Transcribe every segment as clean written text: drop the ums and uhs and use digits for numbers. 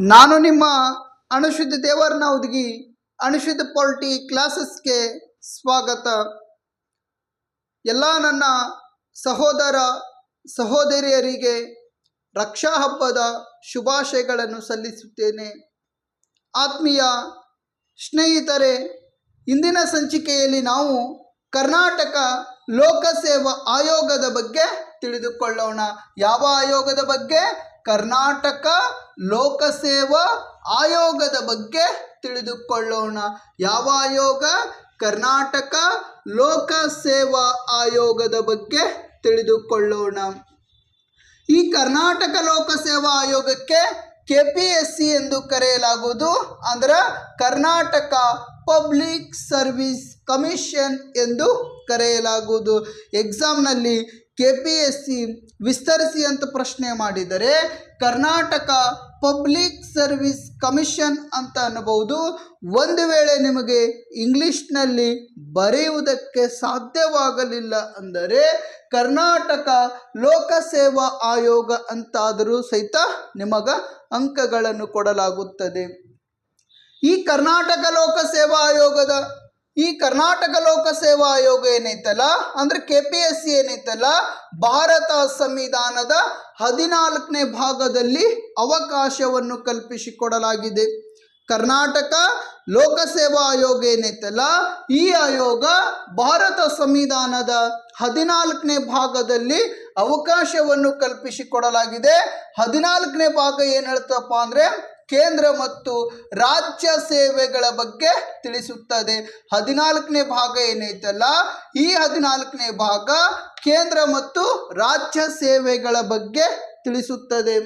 ನಾನು ನಿಮ್ಮ ಅನುಶುದ್ಧ ದೇವರನ ಹುಡುಗಿ ಅನುಶುದ್ಧ ಪಾಲಿಟಿ ಕ್ಲಾಸಸ್ಗೆ ಸ್ವಾಗತ. ಎಲ್ಲ ನನ್ನ ಸಹೋದರ ಸಹೋದರಿಯರಿಗೆ ರಕ್ಷಾ ಹಬ್ಬದ ಶುಭಾಶಯಗಳನ್ನು ಸಲ್ಲಿಸುತ್ತೇನೆ. ಆತ್ಮೀಯ ಸ್ನೇಹಿತರೆ, ಇಂದಿನ ಸಂಚಿಕೆಯಲ್ಲಿ ನಾವು ಕರ್ನಾಟಕ ಲೋಕಸೇವಾ ಆಯೋಗದ ಬಗ್ಗೆ ತಿಳಿದುಕೊಳ್ಳೋಣ. ಯಾವ ಆಯೋಗದ ಬಗ್ಗೆ? ಕರ್ನಾಟಕ ಲೋಕಸೇವಾ ಆಯೋಗದ ಬಗ್ಗೆ ತಿಳಿದುಕೊಳ್ಳೋಣ. ಯಾವ ಆಯೋಗ? ಕರ್ನಾಟಕ ಲೋಕಸೇವಾ ಆಯೋಗದ ಬಗ್ಗೆ ತಿಳಿದುಕೊಳ್ಳೋಣ. ಈ ಕರ್ನಾಟಕ ಲೋಕಸೇವಾ ಆಯೋಗಕ್ಕೆ KPSC ಎಂದು ಕರೆಯಲಾಗುವುದು. ಅಂದರೆ ಕರ್ನಾಟಕ ಪಬ್ಲಿಕ್ ಸರ್ವಿಸ್ ಕಮಿಷನ್ ಎಂದು ಕರೆಯಲಾಗುವುದು. ಎಕ್ಸಾಮ್ನಲ್ಲಿ KPSC ವಿಸ್ತರಿಸಿ ಅಂತ ಪ್ರಶ್ನೆ ಮಾಡಿದರೆ ಕರ್ನಾಟಕ ಪಬ್ಲಿಕ್ ಸರ್ವಿಸ್ ಕಮಿಷನ್ ಅಂತ ಅನ್ನಬಹುದು. ಒಂದು ವೇಳೆ ನಿಮಗೆ ಇಂಗ್ಲಿಷ್ನಲ್ಲಿ ಬರೆಯುವುದಕ್ಕೆ ಸಾಧ್ಯವಾಗಲಿಲ್ಲ ಅಂದರೆ ಕರ್ನಾಟಕ ಲೋಕಸೇವಾ ಆಯೋಗ ಅಂತಾದರೂ ಸಹಿತ ನಿಮಗ ಅಂಕಗಳನ್ನು ಕೊಡಲಾಗುತ್ತದೆ. ಈ ಕರ್ನಾಟಕ ಲೋಕಸೇವಾ ಆಯೋಗ ಏನೈತಲ್ಲ, ಅಂದರೆ KPSC ಏನೈತಲ್ಲ, ಭಾರತ ಸಂವಿಧಾನದ 14ನೇ ಭಾಗದಲ್ಲಿ ಅವಕಾಶವನ್ನು ಕಲ್ಪಿಸಿಕೊಡಲಾಗಿದೆ. ಕರ್ನಾಟಕ ಲೋಕಸೇವಾ ಆಯೋಗ ಏನೈತಲ್ಲ, ಈ ಆಯೋಗ ಭಾರತ ಸಂವಿಧಾನದ 14ನೇ ಭಾಗದಲ್ಲಿ ಅವಕಾಶವನ್ನು ಕಲ್ಪಿಸಿಕೊಡಲಾಗಿದೆ. 14ನೇ ಭಾಗ ಏನು ಹೇಳ್ತಪ್ಪ ಅಂದರೆ ಕೇಂದ್ರ ಮತ್ತು ರಾಜ್ಯ ಸೇವೆಗಳ ಬಗ್ಗೆ ತಿಳಿಸುತ್ತದೆ. 14ನೇ ಭಾಗ ಏನೈತಲ್ಲ, ಈ 14ನೇ ಭಾಗ ಕೇಂದ್ರ ಮತ್ತು ರಾಜ್ಯ ಸೇವೆಗಳ ಬಗ್ಗೆ ತಿಳಿಸುತ್ತದೆ.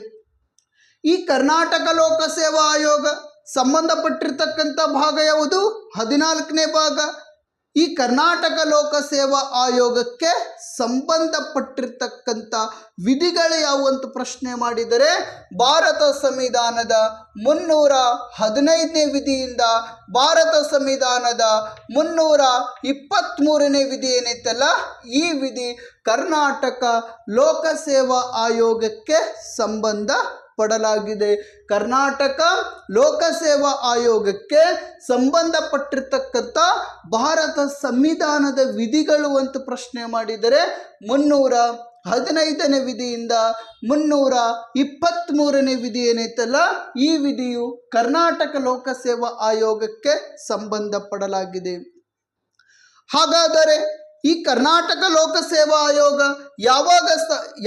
ಈ ಕರ್ನಾಟಕ ಲೋಕಸೇವಾ ಆಯೋಗ ಸಂಬಂಧಪಟ್ಟಿರ್ತಕ್ಕಂಥ ಭಾಗ ಯಾವುದು? 14ನೇ ಭಾಗ. ಈ ಕರ್ನಾಟಕ ಲೋಕಸೇವಾ ಆಯೋಗಕ್ಕೆ ಸಂಬಂಧಪಟ್ಟಿರ್ತಕ್ಕಂಥ ವಿಧಿಗಳು ಯಾವುವು ಅಂತ ಪ್ರಶ್ನೆ ಮಾಡಿದರೆ ಭಾರತ ಸಂವಿಧಾನದ 315ನೇ ವಿಧಿಯಿಂದ ಭಾರತ ಸಂವಿಧಾನದ 323ನೇ ವಿಧಿ ಏನೈತಲ್ಲ, ಈ ವಿಧಿ ಕರ್ನಾಟಕ ಲೋಕಸೇವಾ ಆಯೋಗಕ್ಕೆ ಸಂಬಂಧ ಪಡಲಾಗಿದೆ. ಕರ್ನಾಟಕ ಲೋಕಸೇವಾ ಆಯೋಗಕ್ಕೆ ಸಂಬಂಧಪಟ್ಟಿರ್ತಕ್ಕಂಥ ಭಾರತ ಸಂವಿಧಾನದ ವಿಧಿಗಳು ಅಂತ ಪ್ರಶ್ನೆ ಮಾಡಿದರೆ 315ನೇ ವಿಧಿಯಿಂದ 323ನೇ ವಿಧಿ ಏನೈತಲ್ಲ, ಈ ವಿಧಿಯು ಕರ್ನಾಟಕ ಲೋಕಸೇವಾ ಆಯೋಗಕ್ಕೆ ಸಂಬಂಧಪಡಲಾಗಿದೆ. ಹಾಗಾದರೆ ಈ ಕರ್ನಾಟಕ ಲೋಕಸೇವಾ ಆಯೋಗ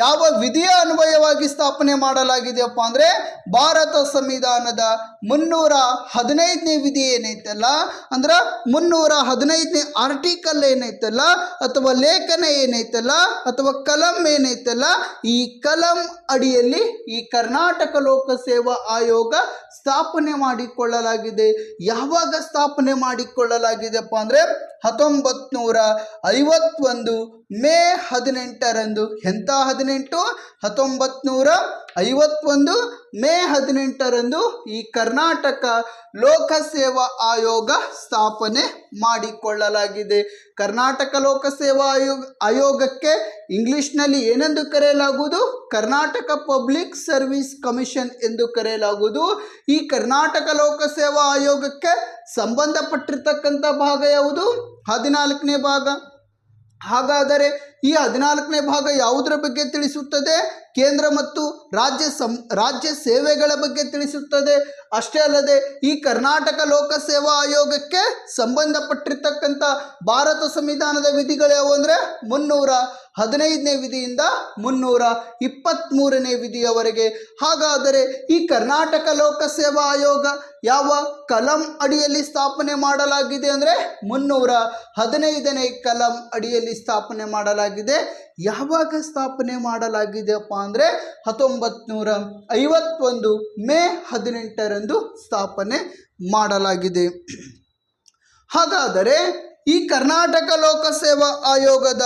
ಯಾವ ವಿಧಿಯ ಅನ್ವಯವಾಗಿ ಸ್ಥಾಪನೆ ಮಾಡಲಾಗಿದೆಯಪ್ಪ ಅಂದರೆ ಭಾರತ ಸಂವಿಧಾನದ 315ನೇ ವಿಧಿ ಏನೈತಲ್ಲ, ಅಂದ್ರೆ 315ನೇ ಆರ್ಟಿಕಲ್ ಏನೈತಲ್ಲ ಅಥವಾ ಲೇಖನ ಏನೈತಲ್ಲ ಅಥವಾ ಕಲಂ ಏನೈತಲ್ಲ, ಈ ಕಲಂ ಅಡಿಯಲ್ಲಿ ಈ ಕರ್ನಾಟಕ ಲೋಕಸೇವಾ ಆಯೋಗ ಸ್ಥಾಪನೆ ಮಾಡಿಕೊಳ್ಳಲಾಗಿದೆ. ಯಾವಾಗ ಸ್ಥಾಪನೆ ಮಾಡಿಕೊಳ್ಳಲಾಗಿದೆಪ್ಪ ಅಂದರೆ 1951 ಮೇ 18ರಂದು. ಎಂಥ 18? 1951 ಮೇ 18ರಂದು ಈ ಕರ್ನಾಟಕ ಲೋಕಸೇವಾ ಆಯೋಗ ಸ್ಥಾಪನೆ ಮಾಡಿಕೊಳ್ಳಲಾಗಿದೆ. ಕರ್ನಾಟಕ ಲೋಕಸೇವಾ ಆಯೋಗಕ್ಕೆ ಇಂಗ್ಲಿಷ್ನಲ್ಲಿ ಏನೆಂದು ಕರೆಯಲಾಗುವುದು? ಕರ್ನಾಟಕ ಪಬ್ಲಿಕ್ ಸರ್ವಿಸ್ ಕಮಿಷನ್ ಎಂದು ಕರೆಯಲಾಗುವುದು. ಈ ಕರ್ನಾಟಕ ಲೋಕಸೇವಾ ಆಯೋಗಕ್ಕೆ ಸಂಬಂಧಪಟ್ಟಿರ್ತಕ್ಕಂಥ ಭಾಗ ಯಾವುದು? 14ನೇ ಭಾಗ. ಹಾಗಾದರೆ ಈ 14ನೇ ಭಾಗ ಯಾವುದರ ಬಗ್ಗೆ ತಿಳಿಸುತ್ತದೆ? ಕೇಂದ್ರ ಮತ್ತು ರಾಜ್ಯ ಸೇವೆಗಳ ಬಗ್ಗೆ ತಿಳಿಸುತ್ತದೆ. ಅಷ್ಟೇ ಅಲ್ಲದೆ ಈ ಕರ್ನಾಟಕ ಲೋಕಸೇವಾ ಆಯೋಗಕ್ಕೆ ಸಂಬಂಧಪಟ್ಟಿರ್ತಕ್ಕಂಥ ಭಾರತ ಸಂವಿಧಾನದ ವಿಧಿಗಳು ಯಾವುವು ಅಂದರೆ 315ನೇ ವಿಧಿಯಿಂದ 323ನೇ ವಿಧಿಯವರೆಗೆ. ಹಾಗಾದರೆ ಈ ಕರ್ನಾಟಕ ಲೋಕಸೇವಾ ಆಯೋಗ ಯಾವ ಕಲಂ ಅಡಿಯಲ್ಲಿ ಸ್ಥಾಪನೆ ಮಾಡಲಾಗಿದೆ ಅಂದರೆ 315ನೇ ಕಲಂ ಅಡಿಯಲ್ಲಿ ಸ್ಥಾಪನೆ ಮಾಡಲಾಗಿದೆ. ಯಾವಾಗ ಸ್ಥಾಪನೆ ಮಾಡಲಾಗಿದೆಯಪ್ಪ ಅಂದರೆ 1951 ಮೇ 18ರಂದು ಸ್ಥಾಪನೆ ಮಾಡಲಾಗಿದೆ. ಹಾಗಾದರೆ ಈ ಕರ್ನಾಟಕ ಲೋಕಸೇವಾ ಆಯೋಗದ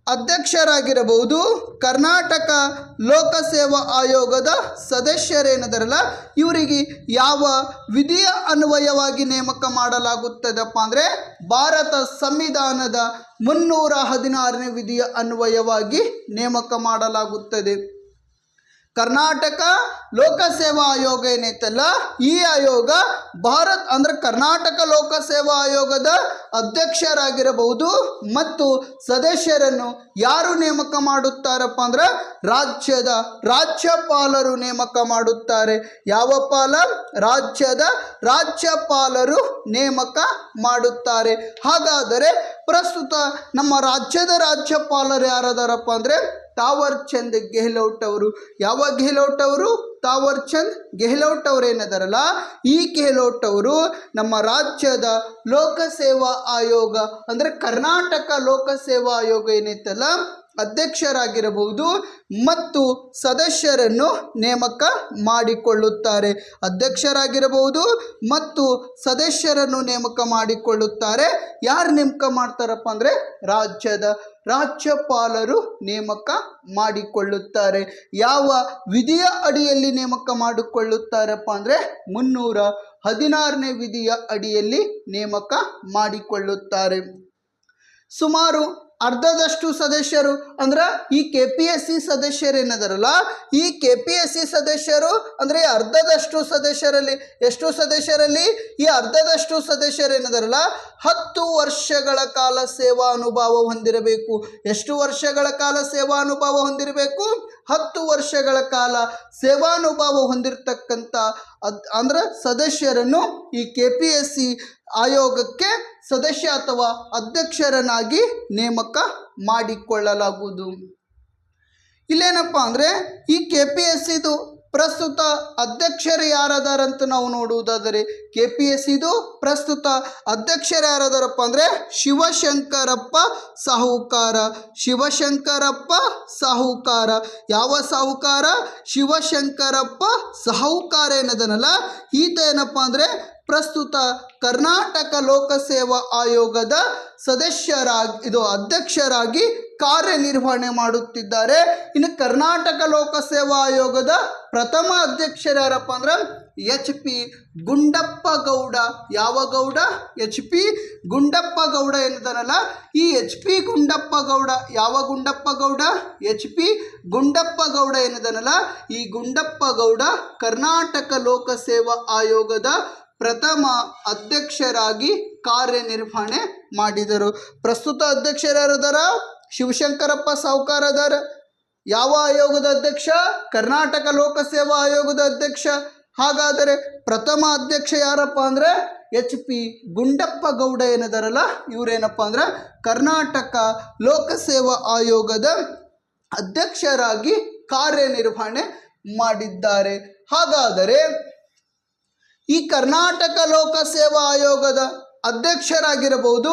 ಅಧ್ಯಕ್ಷರಾಗಿರಬಹುದು, ಕರ್ನಾಟಕ ಲೋಕಸೇವಾ ಆಯೋಗದ ಸದಸ್ಯರೇನದರಲ್ಲ, ಇವರಿಗೆ ಯಾವ ವಿಧಿಯ ಅನ್ವಯವಾಗಿ ನೇಮಕ ಮಾಡಲಾಗುತ್ತದಪ್ಪ ಅಂದರೆ ಭಾರತ ಸಂವಿಧಾನದ 316ನೇ ವಿಧಿಯ ಅನ್ವಯವಾಗಿ ನೇಮಕ ಮಾಡಲಾಗುತ್ತದೆ. ಕರ್ನಾಟಕ ಲೋಕಸೇವಾ ಆಯೋಗ ಏನೈತಲ್ಲ, ಈ ಆಯೋಗ ಭಾರತ್ ಅಂದ್ರೆ ಕರ್ನಾಟಕ ಲೋಕಸೇವಾ ಆಯೋಗದ ಅಧ್ಯಕ್ಷರಾಗಿರಬಹುದು ಮತ್ತು ಸದಸ್ಯರನ್ನು ಯಾರು ನೇಮಕ ಮಾಡುತ್ತಾರಪ್ಪ ಅಂದ್ರೆ ರಾಜ್ಯದ ರಾಜ್ಯಪಾಲರು ನೇಮಕ ಮಾಡುತ್ತಾರೆ. ಯಾವ ಪಾಲ? ರಾಜ್ಯದ ರಾಜ್ಯಪಾಲರು ನೇಮಕ ಮಾಡುತ್ತಾರೆ. ಹಾಗಾದರೆ ಪ್ರಸ್ತುತ ನಮ್ಮ ರಾಜ್ಯದ ರಾಜ್ಯಪಾಲರು ಯಾರದಾರಪ್ಪ ಅಂದರೆ ತಾವರ್ ಚಂದ್ ಗೆಹ್ಲೋಟ್ ಅವರು. ಯಾವ ಗೆಹ್ಲೋಟ್ ಅವರು? ತಾವರ್ ಚಂದ್ ಗೆಹ್ಲೋಟ್ ಅವರು ಏನದಾರಲ್ಲ, ಈ ಗೆಹ್ಲೋಟ್ ಅವರು ನಮ್ಮ ರಾಜ್ಯದ ಲೋಕಸೇವಾ ಆಯೋಗ ಅಂದರೆ ಕರ್ನಾಟಕ ಲೋಕಸೇವಾ ಆಯೋಗ ಏನೈತಲ್ಲ ಅಧ್ಯಕ್ಷರಾಗಿರಬಹುದು ಮತ್ತು ಸದಸ್ಯರನ್ನು ನೇಮಕ ಮಾಡಿಕೊಳ್ಳುತ್ತಾರೆ. ಅಧ್ಯಕ್ಷರಾಗಿರಬಹುದು ಮತ್ತು ಸದಸ್ಯರನ್ನು ನೇಮಕ ಮಾಡಿಕೊಳ್ಳುತ್ತಾರೆ. ಯಾರು ನೇಮಕ ಮಾಡ್ತಾರಪ್ಪ ಅಂದರೆ ರಾಜ್ಯದ ರಾಜ್ಯಪಾಲರು ನೇಮಕ ಮಾಡಿಕೊಳ್ಳುತ್ತಾರೆ. ಯಾವ ವಿಧಿಯ ಅಡಿಯಲ್ಲಿ ನೇಮಕ ಮಾಡಿಕೊಳ್ಳುತ್ತಾರಪ್ಪ ಅಂದರೆ 316ನೇ ವಿಧಿಯ ಅಡಿಯಲ್ಲಿ ನೇಮಕ ಮಾಡಿಕೊಳ್ಳುತ್ತಾರೆ. ಸುಮಾರು ಅರ್ಧದಷ್ಟು ಸದಸ್ಯರು ಅಂದ್ರೆ ಈ KPSC ಸದಸ್ಯರು ಏನದಾರಲ್ಲ, ಈ KPSC ಸದಸ್ಯರು ಅಂದರೆ ಅರ್ಧದಷ್ಟು ಸದಸ್ಯರಲ್ಲಿ ಎಷ್ಟು ಸದಸ್ಯರಲ್ಲಿ ಈ ಅರ್ಧದಷ್ಟು ಸದಸ್ಯರು ಏನದಾರಲ್ಲ 10 ವರ್ಷಗಳ ಕಾಲ ಸೇವಾ ಅನುಭವ ಹೊಂದಿರಬೇಕು. ಎಷ್ಟು ವರ್ಷಗಳ ಕಾಲ ಸೇವಾ ಅನುಭವ ಹೊಂದಿರಬೇಕು? 10 ವರ್ಷಗಳ ಕಾಲ ಸೇವಾನುಭವ ಹೊಂದಿರತಕ್ಕಂಥ ಅಂದ್ರೆ ಸದಸ್ಯರನ್ನು ಈ KPSC ಆಯೋಗಕ್ಕೆ ಸದಸ್ಯ ಅಥವಾ ಅಧ್ಯಕ್ಷರನ್ನಾಗಿ ನೇಮಕ ಮಾಡಿಕೊಳ್ಳಲಾಗುವುದು. ಇಲ್ಲೇನಪ್ಪ ಅಂದರೆ ಈ KPSCದು ಪ್ರಸ್ತುತ ಅಧ್ಯಕ್ಷರು ಯಾರದಾರಂತ ನಾವು ನೋಡುವುದಾದರೆ KPSCದು ಪ್ರಸ್ತುತ ಅಧ್ಯಕ್ಷರು ಯಾರದಾರಪ್ಪ ಅಂದರೆ ಶಿವಶಂಕರಪ್ಪ ಸಾಹುಕಾರ. ಶಿವಶಂಕರಪ್ಪ ಸಾಹುಕಾರ. ಯಾವ ಸಾಹುಕಾರ? ಶಿವಶಂಕರಪ್ಪ ಸಾಹುಕಾರ ಏನದನಲ್ಲ, ಈತ ಏನಪ್ಪ ಅಂದರೆ ಪ್ರಸ್ತುತ ಕರ್ನಾಟಕ ಲೋಕಸೇವಾ ಆಯೋಗದ ಅಧ್ಯಕ್ಷರಾಗಿ ಕಾರ್ಯನಿರ್ವಹಣೆ ಮಾಡುತ್ತಿದ್ದಾರೆ. ಇನ್ನು ಕರ್ನಾಟಕ ಲೋಕಸೇವಾ ಆಯೋಗದ ಪ್ರಥಮ ಅಧ್ಯಕ್ಷರು ಯಾರಪ್ಪ ಅಂದ್ರೆ HP ಗುಂಡಪ್ಪ ಗೌಡ. ಯಾವ ಗೌಡ? HP ಗುಂಡಪ್ಪ ಗೌಡ ಏನಿದಾನಲ್ಲ, ಈ HP ಗುಂಡಪ್ಪ ಗೌಡ. ಯಾವ ಗುಂಡಪ್ಪ ಗೌಡ? HP ಗುಂಡಪ್ಪ ಗೌಡ ಏನಿದಾನಲ್ಲ, ಈ ಗುಂಡಪ್ಪ ಗೌಡ ಕರ್ನಾಟಕ ಲೋಕಸೇವಾ ಆಯೋಗದ ಪ್ರಥಮ ಅಧ್ಯಕ್ಷರಾಗಿ ಕಾರ್ಯನಿರ್ವಹಣೆ ಮಾಡಿದರು. ಪ್ರಸ್ತುತ ಅಧ್ಯಕ್ಷರು ಯಾರದಾರ? ಶಿವಶಂಕರಪ್ಪ ಸಾಹುಕಾರ ಅದಾರ. ಯಾವ ಆಯೋಗದ ಅಧ್ಯಕ್ಷ? ಕರ್ನಾಟಕ ಲೋಕಸೇವಾ ಆಯೋಗದ ಅಧ್ಯಕ್ಷ. ಹಾಗಾದರೆ ಪ್ರಥಮ ಅಧ್ಯಕ್ಷ ಯಾರಪ್ಪ ಅಂದರೆ HP ಗುಂಡಪ್ಪ ಗೌಡ ಏನದಾರಲ್ಲ, ಇವರೇನಪ್ಪ ಅಂದ್ರೆ ಕರ್ನಾಟಕ ಲೋಕಸೇವಾ ಆಯೋಗದ ಅಧ್ಯಕ್ಷರಾಗಿ ಕಾರ್ಯನಿರ್ವಹಣೆ ಮಾಡಿದ್ದಾರೆ. ಹಾಗಾದರೆ ಈ ಕರ್ನಾಟಕ ಲೋಕಸೇವಾ ಆಯೋಗದ ಅಧ್ಯಕ್ಷರಾಗಿರಬಹುದು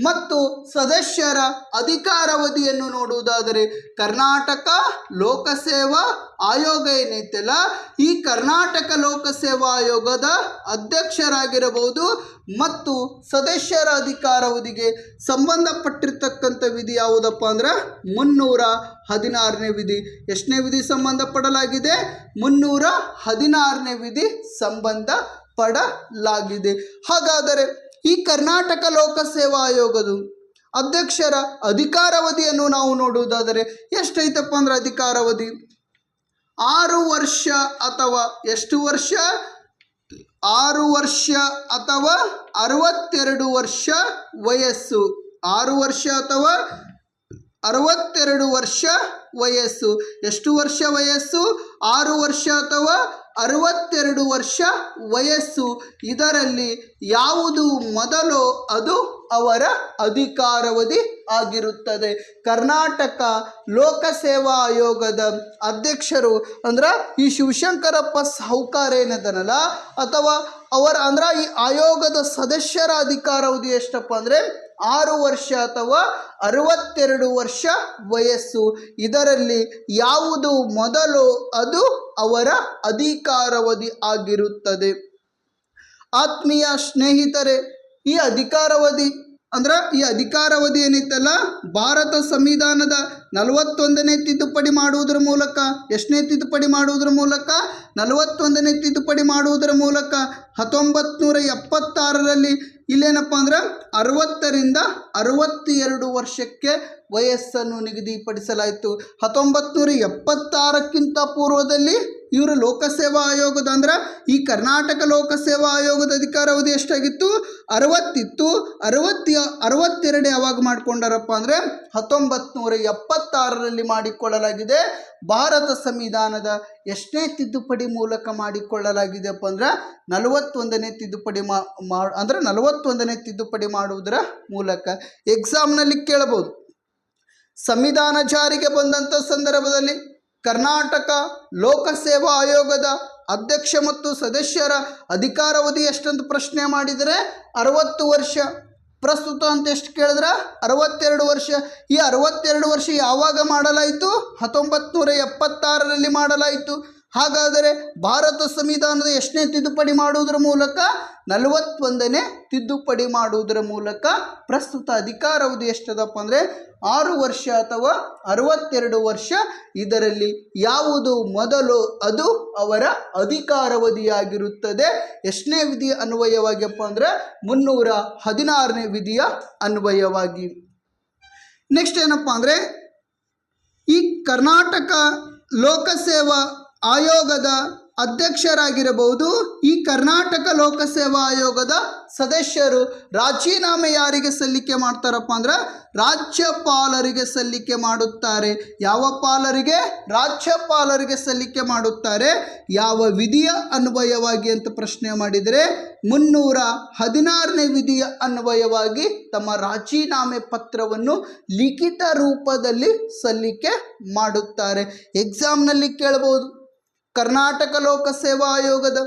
ಮತ್ತು ಸದಸ್ಯರ ಅಧಿಕಾರಾವಧಿಯನ್ನು ನೋಡುವುದಾದರೆ ಕರ್ನಾಟಕ ಲೋಕಸೇವಾ ಆಯೋಗ ಏನೈತಲ್ಲ, ಈ ಕರ್ನಾಟಕ ಲೋಕಸೇವಾ ಆಯೋಗದ ಅಧ್ಯಕ್ಷರಾಗಿರಬಹುದು ಮತ್ತು ಸದಸ್ಯರ ಅಧಿಕಾರಾವಧಿಗೆ ಸಂಬಂಧಪಟ್ಟಿರ್ತಕ್ಕಂಥ ವಿಧಿ ಯಾವುದಪ್ಪ ಅಂದ್ರೆ 316ನೇ ವಿಧಿ. ಎಷ್ಟನೇ ವಿಧಿ ಸಂಬಂಧಪಡಲಾಗಿದೆ? 316ನೇ ವಿಧಿ ಸಂಬಂಧಪಡಲಾಗಿದೆ. ಹಾಗಾದರೆ ಈ ಕರ್ನಾಟಕ ಲೋಕಸೇವಾ ಆಯೋಗದ ಅಧ್ಯಕ್ಷರ ಅಧಿಕಾರಾವಧಿಯನ್ನು ನಾವು ನೋಡುವುದಾದರೆ ಎಷ್ಟೈತಪ್ಪ ಅಂದ್ರೆ ಅಧಿಕಾರಾವಧಿ 6 ವರ್ಷ ಅಥವಾ ಎಷ್ಟು ವರ್ಷ? 6 ವರ್ಷ ಅಥವಾ 62 ವರ್ಷ ವಯಸ್ಸು. 6 ವರ್ಷ ಅಥವಾ 62 ವರ್ಷ ವಯಸ್ಸು. ಎಷ್ಟು ವರ್ಷ ವಯಸ್ಸು? 6 ವರ್ಷ ಅಥವಾ 62 ವರ್ಷ ವಯಸ್ಸು. ಇದರಲ್ಲಿ ಯಾವುದು ಮೊದಲು ಅದು ಅವರ ಅಧಿಕಾರಾವಧಿ ಆಗಿರುತ್ತದೆ. ಕರ್ನಾಟಕ ಲೋಕಸೇವಾ ಆಯೋಗದ ಅಧ್ಯಕ್ಷರು ಅಂದ್ರೆ ಈ ಶಿವಶಂಕರಪ್ಪ ಸಾಹುಕಾರ ಏನದನಲ್ಲ, ಅಥವಾ ಅವರ ಅಂದ್ರೆ ಈ ಆಯೋಗದ ಸದಸ್ಯರ ಅಧಿಕಾರಾವಧಿ ಎಷ್ಟಪ್ಪ ಅಂದರೆ 6 ವರ್ಷ ಅಥವಾ 62 ವರ್ಷ ವಯಸ್ಸು. ಇದರಲ್ಲಿ ಯಾವುದು ಮೊದಲು ಅದು ಅವರ ಅಧಿಕಾರಾವಧಿ ಆಗಿರುತ್ತದೆ. ಆತ್ಮೀಯ ಸ್ನೇಹಿತರೆ, ಈ ಅಧಿಕಾರಾವಧಿ ಅಂದ್ರೆ ಈ ಅಧಿಕಾರಾವಧಿ ಏನೈತಲ್ಲ ಭಾರತ ಸಂವಿಧಾನದ 41ನೇ ತಿದ್ದುಪಡಿ ಮಾಡುವುದರ ಮೂಲಕ, ಎಷ್ಟನೇ ತಿದ್ದುಪಡಿ ಮಾಡುವುದರ ಮೂಲಕ? 41ನೇ ತಿದ್ದುಪಡಿ ಮಾಡುವುದರ ಮೂಲಕ 1976ರಲ್ಲಿ ಇಲ್ಲೇನಪ್ಪ ಅಂದ್ರೆ 60ರಿಂದ 62 ವರ್ಷಕ್ಕೆ ವಯಸ್ಸನ್ನು ನಿಗದಿಪಡಿಸಲಾಯಿತು. 1976ಕ್ಕಿಂತ ಪೂರ್ವದಲ್ಲಿ ಇವರು ಲೋಕಸೇವಾ ಆಯೋಗದ ಅಂದ್ರೆ ಈ ಕರ್ನಾಟಕ ಲೋಕಸೇವಾ ಆಯೋಗದ ಅಧಿಕಾರಾವಧಿ ಎಷ್ಟಾಗಿತ್ತು? 60 ಇತ್ತು. 62 ಯಾವಾಗ ಮಾಡಿಕೊಂಡಾರಪ್ಪ ಅಂದರೆ 1976ರಲ್ಲಿ ಮಾಡಿಕೊಳ್ಳಲಾಗಿದೆ. ಭಾರತ ಸಂವಿಧಾನದ ಎಷ್ಟನೇ ತಿದ್ದುಪಡಿ ಮೂಲಕ ಮಾಡಿಕೊಳ್ಳಲಾಗಿದೆಪ್ಪ ಅಂದ್ರೆ 41ನೇ ತಿದ್ದುಪಡಿ ಅಂದ್ರೆ 41ನೇ ತಿದ್ದುಪಡಿ ಮಾಡುವುದರ ಮೂಲಕ. ಎಕ್ಸಾಮ್ನಲ್ಲಿ ಕೇಳಬಹುದು, ಸಂವಿಧಾನ ಜಾರಿಗೆ ಬಂದಂಥ ಸಂದರ್ಭದಲ್ಲಿ ಕರ್ನಾಟಕ ಲೋಕಸೇವಾ ಆಯೋಗದ ಅಧ್ಯಕ್ಷ ಮತ್ತು ಸದಸ್ಯರ ಅಧಿಕಾರಾವಧಿ ಎಷ್ಟಂತ ಪ್ರಶ್ನೆ ಮಾಡಿದರೆ 60 ವರ್ಷ. ಪ್ರಸ್ತುತ ಅಂತ ಎಷ್ಟು ಕೇಳಿದ್ರೆ 62 ವರ್ಷ. ಈ 62 ವರ್ಷ ಯಾವಾಗ ಮಾಡಲಾಯಿತು? 1976ರಲ್ಲಿ ಮಾಡಲಾಯಿತು. ಹಾಗಾದರೆ ಭಾರತ ಸಂವಿಧಾನದ ಎಷ್ಟನೇ ತಿದ್ದುಪಡಿ ಮಾಡುವುದರ ಮೂಲಕ? 41ನೇ ತಿದ್ದುಪಡಿ ಮಾಡುವುದರ ಮೂಲಕ ಪ್ರಸ್ತುತ ಅಧಿಕಾರಾವಧಿ ಎಷ್ಟದಪ್ಪ ಅಂದರೆ 6 ವರ್ಷ ಅಥವಾ 62 ವರ್ಷ. ಇದರಲ್ಲಿ ಯಾವುದು ಮೊದಲು ಅದು ಅವರ ಅಧಿಕಾರಾವಧಿಯಾಗಿರುತ್ತದೆ. ಎಷ್ಟನೇ ವಿಧಿ ಅನ್ವಯವಾಗಿಯಪ್ಪ ಅಂದರೆ 316ನೇ ವಿಧಿಯ ಅನ್ವಯವಾಗಿ. ನೆಕ್ಸ್ಟ್ ಏನಪ್ಪ ಅಂದರೆ ಈ ಕರ್ನಾಟಕ ಲೋಕಸೇವಾ ಆಯೋಗದ ಅಧ್ಯಕ್ಷರಾಗಿರಬಹುದು. ಈ ಕರ್ನಾಟಕ ಲೋಕಸೇವಾ ಆಯೋಗದ ಸದಸ್ಯರು ರಾಜೀನಾಮೆ ಯಾರಿಗೆ ಸಲ್ಲಿಕೆ ಮಾಡ್ತಾರಪ್ಪ ಅಂದ್ರೆ ರಾಜ್ಯಪಾಲರಿಗೆ ಸಲ್ಲಿಕೆ ಮಾಡುತ್ತಾರೆ. ಯಾವ ಪಾಲರಿಗೆ? ರಾಜ್ಯಪಾಲರಿಗೆ ಸಲ್ಲಿಕೆ ಮಾಡುತ್ತಾರೆ. ಯಾವ ವಿಧಿಯ ಅನ್ವಯವಾಗಿ ಅಂತ ಪ್ರಶ್ನೆ ಮಾಡಿದರೆ 316ನೇ ವಿಧಿಯ ಅನ್ವಯವಾಗಿ ತಮ್ಮ ರಾಜೀನಾಮೆ ಪತ್ರವನ್ನು ಲಿಖಿತ ರೂಪದಲ್ಲಿ ಸಲ್ಲಿಕೆ ಮಾಡುತ್ತಾರೆ. ಎಕ್ಸಾಮ್ನಲ್ಲಿ ಕೇಳಬಹುದು, ಕರ್ನಾಟಕ ಲೋಕಸೇವಾ ಆಯೋಗದ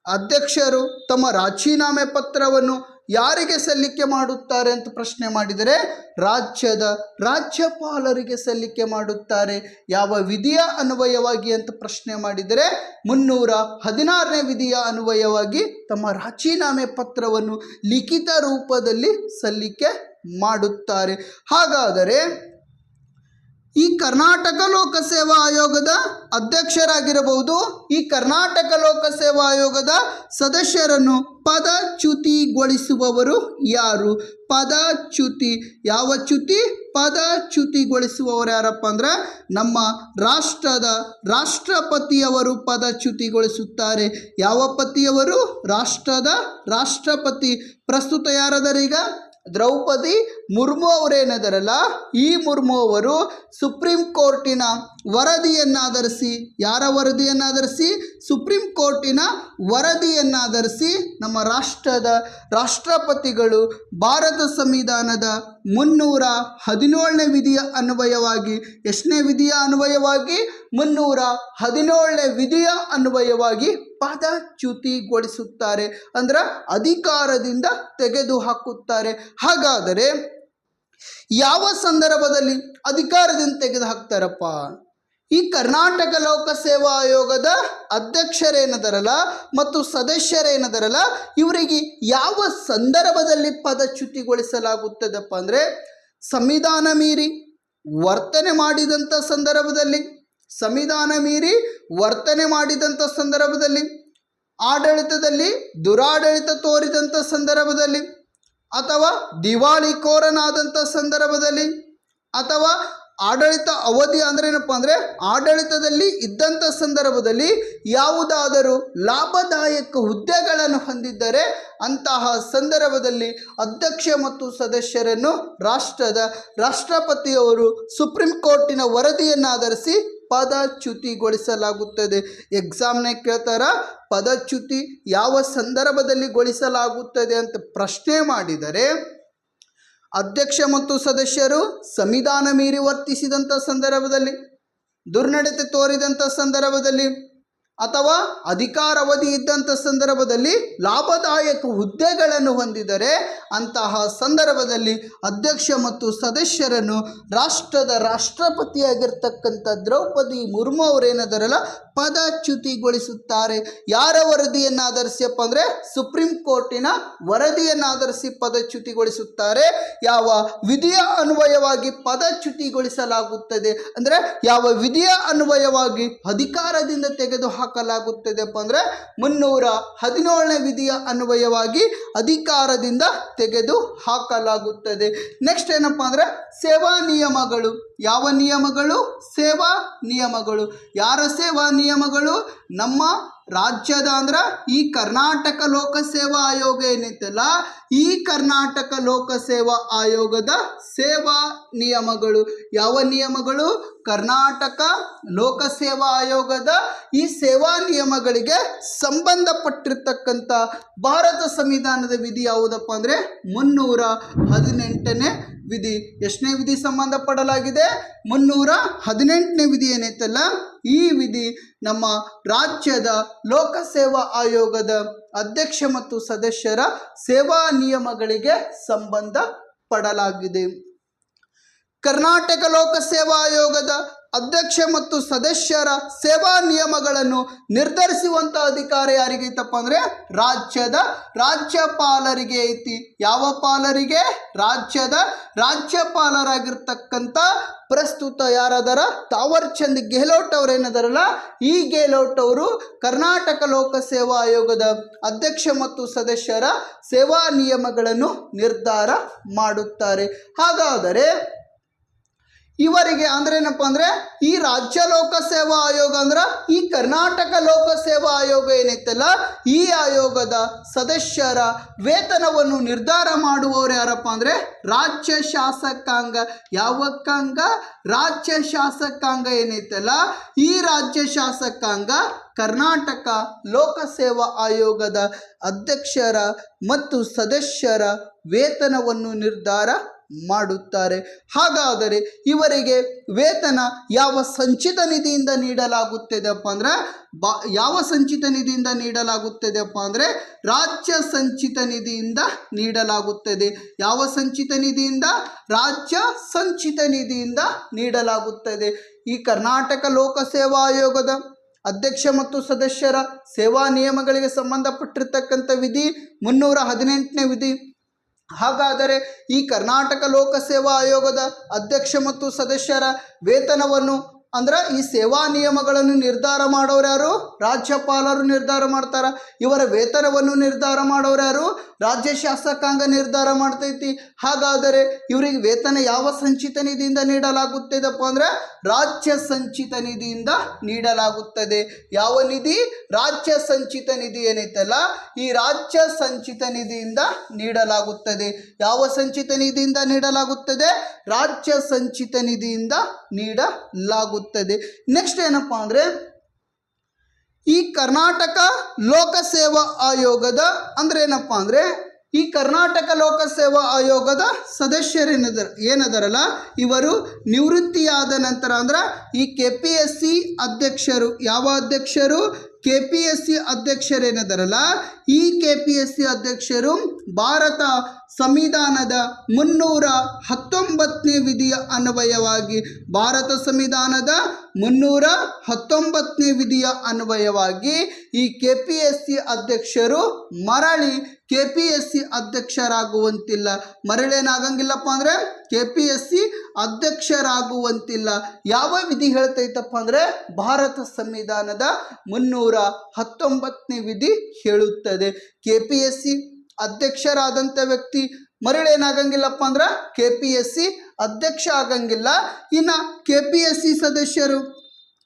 ಅಧ್ಯಕ್ಷರು ತಮ್ಮ ರಾಜೀನಾಮೆ ಪತ್ರವನ್ನು ಯಾರಿಗೆ ಸಲ್ಲಿಕೆ ಮಾಡುತ್ತಾರೆ ಅಂತ ಪ್ರಶ್ನೆ ಮಾಡಿದರೆ ರಾಜ್ಯದ ರಾಜ್ಯಪಾಲರಿಗೆ ಸಲ್ಲಿಕೆ ಮಾಡುತ್ತಾರೆ. ಯಾವ ವಿಧಿಯ ಅನ್ವಯವಾಗಿ ಅಂತ ಪ್ರಶ್ನೆ ಮಾಡಿದರೆ 316ನೇ ವಿಧಿಯ ಅನ್ವಯವಾಗಿ ತಮ್ಮ ರಾಜೀನಾಮೆ ಪತ್ರವನ್ನು ಲಿಖಿತ ರೂಪದಲ್ಲಿ ಸಲ್ಲಿಕೆ ಮಾಡುತ್ತಾರೆ. ಹಾಗಾದರೆ ಈ ಕರ್ನಾಟಕ ಲೋಕಸೇವಾ ಆಯೋಗದ ಅಧ್ಯಕ್ಷರಾಗಿರಬಹುದು. ಈ ಕರ್ನಾಟಕ ಲೋಕಸೇವಾ ಆಯೋಗದ ಸದಸ್ಯರನ್ನು ಪದಚ್ಯುತಿಗೊಳಿಸುವವರು ಯಾರು? ಪದಚ್ಯುತಿ, ಯಾವ ಚ್ಯುತಿ? ಪದಚ್ಯುತಿಗೊಳಿಸುವವರು ಯಾರಪ್ಪ ಅಂದ್ರೆ ನಮ್ಮ ರಾಷ್ಟ್ರದ ರಾಷ್ಟ್ರಪತಿಯವರು ಪದಚ್ಯುತಿಗೊಳಿಸುತ್ತಾರೆ. ಯಾವ ಪತಿಯವರು? ರಾಷ್ಟ್ರದ ರಾಷ್ಟ್ರಪತಿ. ಪ್ರಸ್ತುತ ಯಾರದರೀಗ? ದ್ರೌಪದಿ ಮುರ್ಮು ಅವರೇನದರಲ್ಲ, ಈ ಮುರ್ಮು ಅವರು ಸುಪ್ರೀಂ ಕೋರ್ಟಿನ ವರದಿಯನ್ನಾಧರಿಸಿ, ಯಾರ ವರದಿಯನ್ನಾಧರಿಸಿ? ಸುಪ್ರೀಂ ಕೋರ್ಟಿನ ವರದಿಯನ್ನಾಧರಿಸಿ ನಮ್ಮ ರಾಷ್ಟ್ರದ ರಾಷ್ಟ್ರಪತಿಗಳು ಭಾರತ ಸಂವಿಧಾನದ 317ನೇ ವಿಧಿಯ ಅನ್ವಯವಾಗಿ, ಎಷ್ಟನೇ ವಿಧಿಯ ಅನ್ವಯವಾಗಿ? 317ನೇ ವಿಧಿಯ ಅನ್ವಯವಾಗಿ ಪದಚ್ಯುತಿಗೊಳಿಸುತ್ತಾರೆ, ಅಂದ್ರೆ ಅಧಿಕಾರದಿಂದ ತೆಗೆದು ಹಾಕುತ್ತಾರೆ. ಹಾಗಾದರೆ ಯಾವ ಸಂದರ್ಭದಲ್ಲಿ ಅಧಿಕಾರದಿಂದ ತೆಗೆದು ಹಾಕ್ತಾರಪ್ಪ? ಈ ಕರ್ನಾಟಕ ಲೋಕಸೇವಾ ಆಯೋಗದ ಅಧ್ಯಕ್ಷರೇನದರಲ್ಲ ಮತ್ತು ಸದಸ್ಯರೇನದರಲ್ಲ ಇವರಿಗೆ ಯಾವ ಸಂದರ್ಭದಲ್ಲಿ ಪದಚ್ಯುತಿಗೊಳಿಸಲಾಗುತ್ತದಪ್ಪ ಅಂದರೆ ಸಂವಿಧಾನ ಮೀರಿ ವರ್ತನೆ ಮಾಡಿದಂಥ ಸಂದರ್ಭದಲ್ಲಿ, ಸಂವಿಧಾನ ಮೀರಿ ವರ್ತನೆ ಮಾಡಿದಂಥ ಸಂದರ್ಭದಲ್ಲಿ, ಆಡಳಿತದಲ್ಲಿ ದುರಾಡಳಿತ ತೋರಿದಂಥ ಸಂದರ್ಭದಲ್ಲಿ, ಅಥವಾ ದಿವಾಳಿಕೋರನಾದಂಥ ಸಂದರ್ಭದಲ್ಲಿ, ಅಥವಾ ಆಡಳಿತ ಅವಧಿ ಅಂದ್ರೆ ಏನಪ್ಪ ಅಂದರೆ ಆಡಳಿತದಲ್ಲಿ ಇದ್ದಂಥ ಸಂದರ್ಭದಲ್ಲಿ ಯಾವುದಾದರೂ ಲಾಭದಾಯಕ ಹುದ್ದೆಗಳನ್ನು ಹೊಂದಿದ್ದರೆ ಅಂತಹ ಸಂದರ್ಭದಲ್ಲಿ ಅಧ್ಯಕ್ಷ ಮತ್ತು ಸದಸ್ಯರನ್ನು ರಾಷ್ಟ್ರದ ರಾಷ್ಟ್ರಪತಿಯವರು ಸುಪ್ರೀಂ ಕೋರ್ಟಿನ ವರದಿಯನ್ನಾಧರಿಸಿ ಪದಚ್ಯುತಿಗೊಳಿಸಲಾಗುತ್ತದೆ. ಎಕ್ಸಾಮ್ನೇ ಕೇಳ್ತಾರ, ಪದಚ್ಯುತಿ ಯಾವ ಸಂದರ್ಭದಲ್ಲಿ ಗೊಳಿಸಲಾಗುತ್ತದೆ ಅಂತ ಪ್ರಶ್ನೆ ಮಾಡಿದರೆ ಅಧ್ಯಕ್ಷ ಮತ್ತು ಸದಸ್ಯರು ಸಂವಿಧಾನ ಮೀರಿ ವರ್ತಿಸಿದಂಥ ಸಂದರ್ಭದಲ್ಲಿ, ದುರ್ನಡತೆ ತೋರಿದಂಥ ಸಂದರ್ಭದಲ್ಲಿ, ಅಥವಾ ಅಧಿಕಾರಾವಧಿ ಇದ್ದಂಥ ಸಂದರ್ಭದಲ್ಲಿ ಲಾಭದಾಯಕ ಹುದ್ದೆಗಳನ್ನು ಹೊಂದಿದರೆ ಅಂತಹ ಸಂದರ್ಭದಲ್ಲಿ ಅಧ್ಯಕ್ಷ ಮತ್ತು ಸದಸ್ಯರನ್ನು ರಾಷ್ಟ್ರದ ರಾಷ್ಟ್ರಪತಿಯಾಗಿರ್ತಕ್ಕಂಥ ದ್ರೌಪದಿ ಮುರ್ಮು ಅವರೇನದರಲ್ಲ ಪದಚ್ಯುತಿಗೊಳಿಸುತ್ತಾರೆ. ಯಾರ ವರದಿಯನ್ನು ಆಧರಿಸಿಯಪ್ಪ ಅಂದರೆ ಸುಪ್ರೀಂ ಕೋರ್ಟಿನ ವರದಿಯನ್ನು ಆಧರಿಸಿ ಪದಚ್ಯುತಿಗೊಳಿಸುತ್ತಾರೆ. ಯಾವ ವಿಧಿಯ ಅನ್ವಯವಾಗಿ ಪದಚ್ಯುತಿಗೊಳಿಸಲಾಗುತ್ತದೆ ಅಂದರೆ ಯಾವ ವಿಧಿಯ ಅನ್ವಯವಾಗಿ ಅಧಿಕಾರದಿಂದ ತೆಗೆದು ಹಾಕಲಾಗುತ್ತದೆಪ್ಪ ಅಂದರೆ 317ನೇ ವಿಧಿಯ ಅನ್ವಯವಾಗಿ ಅಧಿಕಾರದಿಂದ ತೆಗೆದು ಹಾಕಲಾಗುತ್ತದೆ. ನೆಕ್ಸ್ಟ್ ಏನಪ್ಪ ಅಂದರೆ ಸೇವಾ ನಿಯಮಗಳು. ಯಾವ ನಿಯಮಗಳು? ಸೇವಾ ನಿಯಮಗಳು. ಯಾರ ಸೇವಾ ನಿಯಮಗಳು? ನಮ್ಮ ರಾಜ್ಯದ ಅಂದ್ರೆ ಈ ಕರ್ನಾಟಕ ಲೋಕಸೇವಾ ಆಯೋಗ ಏನೈತಲ್ಲ, ಈ ಕರ್ನಾಟಕ ಲೋಕಸೇವಾ ಆಯೋಗದ ಸೇವಾ ನಿಯಮಗಳು. ಯಾವ ನಿಯಮಗಳು? ಕರ್ನಾಟಕ ಲೋಕಸೇವಾ ಆಯೋಗದ ಈ ಸೇವಾ ನಿಯಮಗಳಿಗೆ ಸಂಬಂಧಪಟ್ಟಿರ್ತಕ್ಕಂಥ ಭಾರತ ಸಂವಿಧಾನದ ವಿಧಿ ಯಾವುದಪ್ಪ ಅಂದರೆ 318ನೇ ವಿಧಿ. ಎಷ್ಟನೇ ವಿಧಿ ಸಂಬಂಧಪಡಲಾಗಿದೆ? 318ನೇ ವಿಧಿ ಏನೈತಲ್ಲ, ಈ ವಿಧಿ ನಮ್ಮ ರಾಜ್ಯದ ಲೋಕಸೇವಾ ಆಯೋಗದ ಅಧ್ಯಕ್ಷ ಮತ್ತು ಸದಸ್ಯರ ಸೇವಾ ನಿಯಮಗಳಿಗೆ ಸಂಬಂಧಪಡಲಾಗಿದೆ. ಕರ್ನಾಟಕ ಲೋಕಸೇವಾ ಆಯೋಗದ ಅಧ್ಯಕ್ಷ ಮತ್ತು ಸದಸ್ಯರ ಸೇವಾ ನಿಯಮಗಳನ್ನು ನಿರ್ಧರಿಸುವಂಥ ಅಧಿಕಾರ ಯಾರಿಗೈತಪ್ಪ ಅಂದರೆ ರಾಜ್ಯದ ರಾಜ್ಯಪಾಲರಿಗೆ ಐತಿ. ಯಾವ ಪಾಲರಿಗೆ? ರಾಜ್ಯದ ರಾಜ್ಯಪಾಲರಾಗಿರ್ತಕ್ಕಂಥ ಪ್ರಸ್ತುತ ಯಾರದರ ತಾವರ್ ಚಂದ್ ಗೆಹ್ಲೋಟ್ ಅವರು ಏನದಾರಲ್ಲ, ಈ ಗೆಹ್ಲೋಟ್ ಅವರು ಕರ್ನಾಟಕ ಲೋಕಸೇವಾ ಆಯೋಗದ ಅಧ್ಯಕ್ಷ ಮತ್ತು ಸದಸ್ಯರ ಸೇವಾ ನಿಯಮಗಳನ್ನು ನಿರ್ಧಾರ ಮಾಡುತ್ತಾರೆ. ಹಾಗಾದರೆ ಇವರಿಗೆ ಅಂದ್ರೆ ಏನಪ್ಪ ಅಂದರೆ ಈ ರಾಜ್ಯ ಲೋಕಸೇವಾ ಆಯೋಗ ಅಂದ್ರೆ ಈ ಕರ್ನಾಟಕ ಲೋಕಸೇವಾ ಆಯೋಗ ಏನೈತಲ್ಲ, ಈ ಆಯೋಗದ ಸದಸ್ಯರ ವೇತನವನ್ನು ನಿರ್ಧಾರ ಮಾಡುವವರು ಯಾರಪ್ಪ ಅಂದರೆ ರಾಜ್ಯ ಶಾಸಕಾಂಗ. ಯಾವಕ್ಕಾಂಗ? ರಾಜ್ಯ ಶಾಸಕಾಂಗ ಏನೈತಲ್ಲ, ಈ ರಾಜ್ಯ ಶಾಸಕಾಂಗ ಕರ್ನಾಟಕ ಲೋಕಸೇವಾ ಆಯೋಗದ ಅಧ್ಯಕ್ಷರ ಮತ್ತು ಸದಸ್ಯರ ವೇತನವನ್ನು ನಿರ್ಧಾರ ಮಾಡುತ್ತಾರೆ. ಹಾಗಾದರೆ ಇವರಿಗೆ ವೇತನ ಯಾವ ಸಂಚಿತ ನಿಧಿಯಿಂದ ನೀಡಲಾಗುತ್ತದೆಪ್ಪ ಅಂದರೆ ಯಾವ ಸಂಚಿತ ನಿಧಿಯಿಂದ ನೀಡಲಾಗುತ್ತದೆಪ್ಪ ಅಂದರೆ ರಾಜ್ಯ ಸಂಚಿತ ನಿಧಿಯಿಂದ ನೀಡಲಾಗುತ್ತದೆ. ಯಾವ ಸಂಚಿತ ನಿಧಿಯಿಂದ? ರಾಜ್ಯ ಸಂಚಿತ ನಿಧಿಯಿಂದ ನೀಡಲಾಗುತ್ತದೆ. ಈ ಕರ್ನಾಟಕ ಲೋಕಸೇವಾ ಆಯೋಗದ ಅಧ್ಯಕ್ಷ ಮತ್ತು ಸದಸ್ಯರ ಸೇವಾ ನಿಯಮಗಳಿಗೆ ಸಂಬಂಧಪಟ್ಟಿರ್ತಕ್ಕಂಥ ವಿಧಿ 318ನೇ ವಿಧಿ. ಹಾಗಾದರೆ ಈ ಕರ್ನಾಟಕ ಲೋಕಸೇವಾ ಆಯೋಗದ ಅಧ್ಯಕ್ಷ ಮತ್ತು ಸದಸ್ಯರ ವೇತನವನ್ನು ಅಂದ್ರೆ ಈ ಸೇವಾ ನಿಯಮಗಳನ್ನು ನಿರ್ಧಾರ ಮಾಡೋರು ಯಾರು? ರಾಜ್ಯಪಾಲರು ನಿರ್ಧಾರ ಮಾಡ್ತಾರೆ. ಇವರ ವೇತನವನ್ನು ನಿರ್ಧಾರ ಮಾಡೋರು ಯಾರು? ರಾಜ್ಯ ಶಾಸಕಾಂಗ ನಿರ್ಧಾರ ಮಾಡ್ತೈತಿ. ಹಾಗಾದರೆ ಇವರಿಗೆ ವೇತನ ಯಾವ ಸಂಚಿತ ನಿಧಿಯಿಂದ ನೀಡಲಾಗುತ್ತದಪ್ಪ ಅಂದರೆ ರಾಜ್ಯ ಸಂಚಿತ ನಿಧಿಯಿಂದ ನೀಡಲಾಗುತ್ತದೆ. ಯಾವ ನಿಧಿ? ರಾಜ್ಯ ಸಂಚಿತ ನಿಧಿ ಏನೈತಲ್ಲ, ಈ ರಾಜ್ಯ ಸಂಚಿತ ನಿಧಿಯಿಂದ ನೀಡಲಾಗುತ್ತದೆ. ಯಾವ ಸಂಚಿತ ನಿಧಿಯಿಂದ ನೀಡಲಾಗುತ್ತದೆ? ರಾಜ್ಯ ಸಂಚಿತ ನಿಧಿಯಿಂದ ನೀಡಲಾಗುತ್ತದೆ. ನೆಕ್ಸ್ಟ್ ಏನಪ್ಪ ಅಂದರೆ ಈ ಕರ್ನಾಟಕ ಲೋಕಸೇವಾ ಆಯೋಗದ ಅಂದ್ರೆ ಏನಪ್ಪ ಅಂದರೆ ಈ ಕರ್ನಾಟಕ ಲೋಕಸೇವಾ ಆಯೋಗದ ಏನದರಲ್ಲ ಇವರು ನಿವೃತ್ತಿಯಾದ ನಂತರ ಅಂದ್ರೆ ಈ KPSC ಅಧ್ಯಕ್ಷರು, ಯಾವ ಅಧ್ಯಕ್ಷರು? KPSC ಅಧ್ಯಕ್ಷರೇನದರಲ್ಲ, ಈ KPSC ಅಧ್ಯಕ್ಷರು ಭಾರತ ಸಂವಿಧಾನದ 319ನೇ ವಿಧಿಯ ಅನ್ವಯವಾಗಿ ಭಾರತ ಸಂವಿಧಾನದ 319ನೇ ವಿಧಿಯ ಅನ್ವಯವಾಗಿ ಈ KPSC ಅಧ್ಯಕ್ಷರು ಮರಳಿ KPSC ಅಧ್ಯಕ್ಷರಾಗುವಂತಿಲ್ಲ. ಮರಳೇನಾಗಂಗಿಲ್ಲಪ್ಪ ಅಂದರೆ KPSC ಅಧ್ಯಕ್ಷರಾಗುವಂತಿಲ್ಲ. ಯಾವ ವಿಧಿ ಹೇಳ್ತೈತಪ್ಪ ಅಂದರೆ ಭಾರತ ಸಂವಿಧಾನದ 319ನೇ ವಿಧಿ ಹೇಳುತ್ತದೆ. KPSC ಅಧ್ಯಕ್ಷರಾದಂಥ ವ್ಯಕ್ತಿ ಮರಳೇನಾಗಂಗಿಲ್ಲಪ್ಪ ಅಂದ್ರೆ KPSC ಅಧ್ಯಕ್ಷ ಆಗಂಗಿಲ್ಲ. ಇನ್ನು KPSC ಸದಸ್ಯರು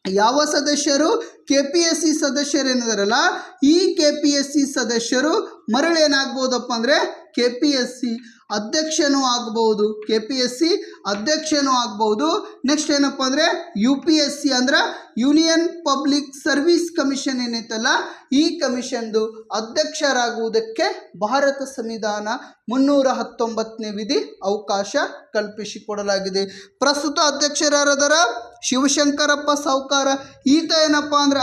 ಯಾವ ಸದಸ್ಯರು? KPSC ಸದಸ್ಯರೇನಿದಾರಲ್ಲ, ಈ KPSC ಸದಸ್ಯರು ಮರಳೇನಾಗ್ಬೋದಪ್ಪ ಅಂದರೆ KPSC ಅಧ್ಯಕ್ಷನೂ ಆಗಬಹುದು. KPSC ಅಧ್ಯಕ್ಷನೂ ಆಗಬಹುದು. ನೆಕ್ಸ್ಟ್ ಏನಪ್ಪ ಅಂದರೆ UPSC ಅಂದ್ರೆ ಯೂನಿಯನ್ ಪಬ್ಲಿಕ್ ಸರ್ವಿಸ್ ಕಮಿಷನ್ ಏನೈತಲ್ಲ, ಈ ಕಮಿಷನ್ದು ಅಧ್ಯಕ್ಷರಾಗುವುದಕ್ಕೆ ಭಾರತ ಸಂವಿಧಾನ 319ನೇ ವಿಧಿ ಅವಕಾಶ ಕಲ್ಪಿಸಿಕೊಡಲಾಗಿದೆ. ಪ್ರಸ್ತುತ ಅಧ್ಯಕ್ಷರಾದರ ಶಿವಶಂಕರಪ್ಪ ಸಾವ್ಕಾರ. ಈತ ಏನಪ್ಪ ಅಂದ್ರೆ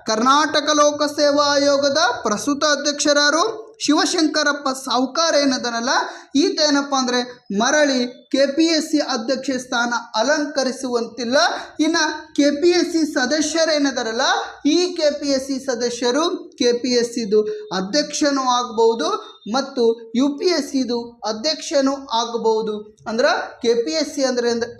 ಕರ್ನಾಟಕ ಲೋಕಸೇವಾ ಆಯೋಗದ ಪ್ರಸ್ತುತ ಅಧ್ಯಕ್ಷರಾರು ಶಿವಶಂಕರಪ್ಪ ಸಾವ್ಕಾರ ಏನದನಲ್ಲ ಈತ ಏನಪ್ಪ ಅಂದರೆ ಮರಳಿ KPSC ಅಧ್ಯಕ್ಷ ಸ್ಥಾನ ಅಲಂಕರಿಸುವಂತಿಲ್ಲ. ಇನ್ನು KPSC ಸದಸ್ಯರೇನದಾರಲ್ಲ ಈ KPSC ಸದಸ್ಯರು KPSCದು ಅಧ್ಯಕ್ಷನೂ ಆಗಬಹುದು ಮತ್ತು UPSCದು ಅಧ್ಯಕ್ಷನೂ ಆಗಬಹುದು. ಅಂದ್ರೆ KPSC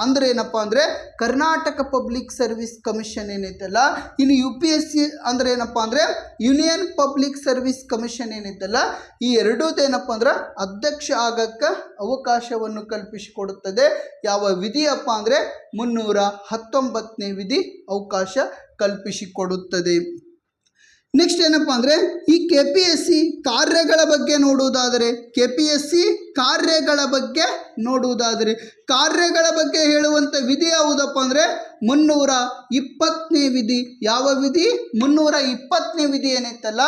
ಅಂದ್ರೆ ಏನಪ್ಪ ಅಂದರೆ ಕರ್ನಾಟಕ ಪಬ್ಲಿಕ್ ಸರ್ವಿಸ್ ಕಮಿಷನ್ ಏನೈತಲ್ಲ, ಇನ್ನು UPSC ಅಂದ್ರೆ ಏನಪ್ಪ ಅಂದರೆ ಯೂನಿಯನ್ ಪಬ್ಲಿಕ್ ಸರ್ವಿಸ್ ಕಮಿಷನ್ ಏನೈತಲ್ಲ, ಈ ಎರಡೂದೇನಪ್ಪ ಅಂದ್ರೆ ಅಧ್ಯಕ್ಷ ಆಗಕ್ಕೆ ಅವಕಾಶವನ್ನು ಕಲ್ಪಿಸಿಕೊಡುತ್ತದೆ. ಯಾವ ವಿಧಿಯಪ್ಪ ಅಂದರೆ 319ನೇ ವಿಧಿ ಅವಕಾಶ ಕಲ್ಪಿಸಿಕೊಡುತ್ತದೆ. ನೆಕ್ಸ್ಟ್ ಏನಪ್ಪ ಅಂದರೆ ಈ KPSC ಕಾರ್ಯಗಳ ಬಗ್ಗೆ ನೋಡುವುದಾದರೆ ಕಾರ್ಯಗಳ ಬಗ್ಗೆ ಹೇಳುವಂಥ ವಿಧಿ ಯಾವುದಪ್ಪ ಅಂದರೆ 320ನೇ ವಿಧಿ. ಯಾವ ವಿಧಿ? 320ನೇ ವಿಧಿ ಏನೈತಲ್ಲ